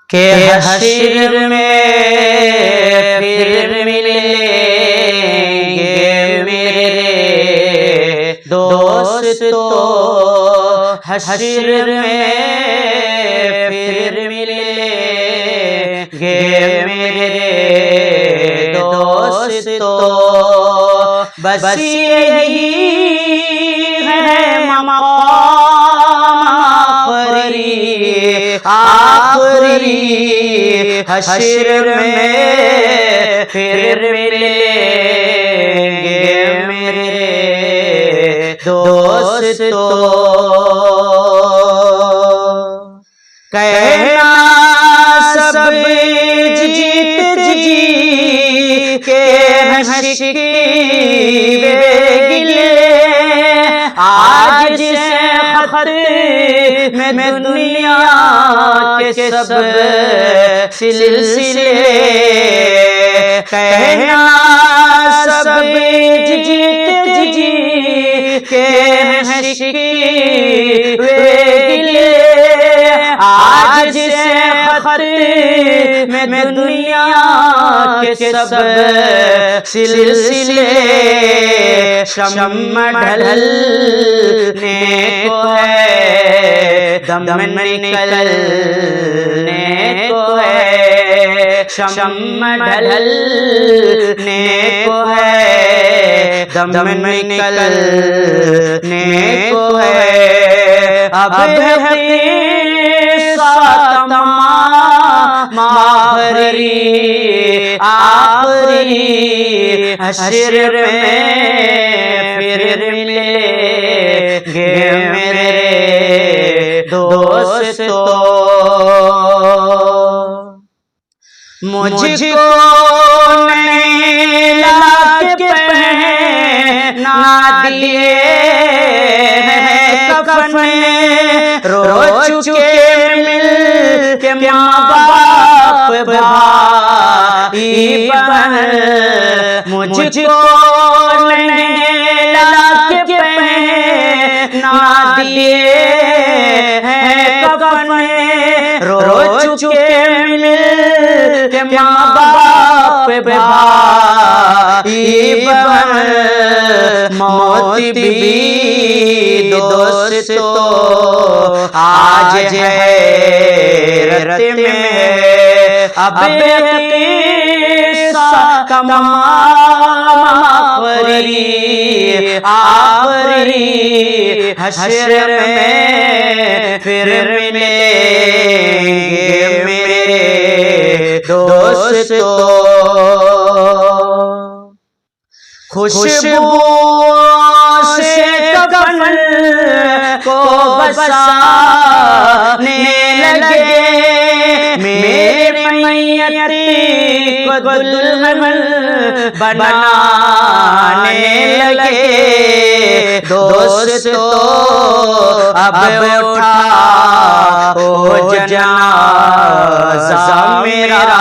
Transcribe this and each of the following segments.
के हश्र में फिर मिलेंगे मेरे दोस्तों, हश्र में फिर मिलेंगे मेरे दोस्तों। बस यही है मक़ाम आखिरी, हश्र में फिर मिलेंगे मेरे दोस्तों। कहना सब जीत जी के हश्की बेगिले, आज से खत्म में दुनिया के सब सिलसिले। कहना सब जीत जी के हश्की बेगिले, आज से खत्म में दुनिया के सब सिलसिले। शम्म ढलने को है, दम निकलने को है, शम्म ढलने को है, दम निकलने को है। अब आखिरी, हश्र में फिर मिलेंगे मेरे दोस्तों। मुझको नए लाके पहना दिए कफन, रो चुके मिल के माँ बाप भाई बहन। मुझको नए लाके पहना दिए कफन, रो चुके मिल के माँ बाप भाई बहन। मौत भी दोस्तों आज हैरत में, अब आखिरी, हश्र में फिर मिलेंगे मेरे दोस्तों। खुशबू से कफन को बसाने लगे, मेरे मैयत को दुल्हन बनाने लगे। दोस्तों अब उठाओ जनाज़ा मेरा,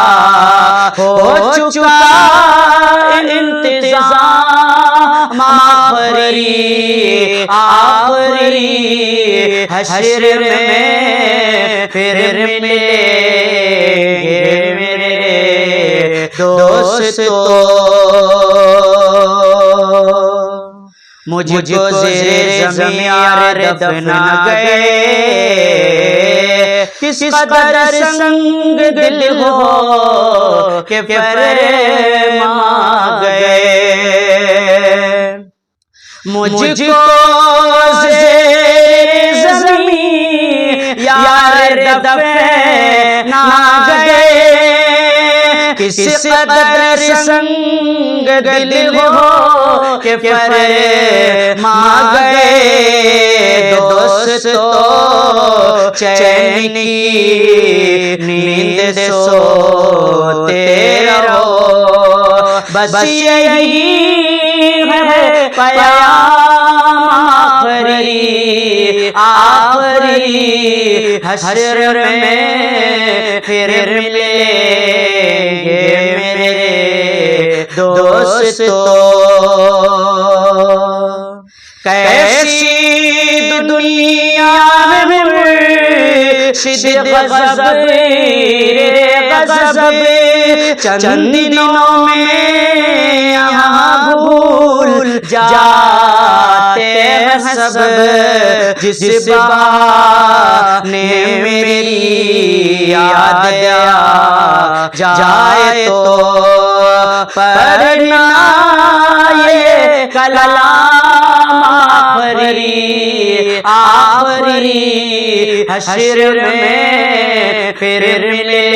हो चुका इंतज़ाम आखिरी, हश्र में फिर मिलेंगे मेरे दोस्तों। मुझको ज़ेरे ज़मीन दफना गए, किस कदर संग दिल हो के फरमा गए। मुझको ज़ेरे ज़मीन यार दफना गए, किस कदर संग दिल हो के फरमा गए। दोस्तों चैन की नींद सोते रहो, बस यही है क़याम आखिरी, हश्र में फिर मिलेंगे मेरे दोस्तों। कैसी दुनिया में मुर्शिद ग़ज़ब चंद दिनों में यहाँ भूल जाते हैं सब। जिस बहाने मेरी याद आ जाए तो पढ़ना ये कलाम आखरी हश्र में फिर मिले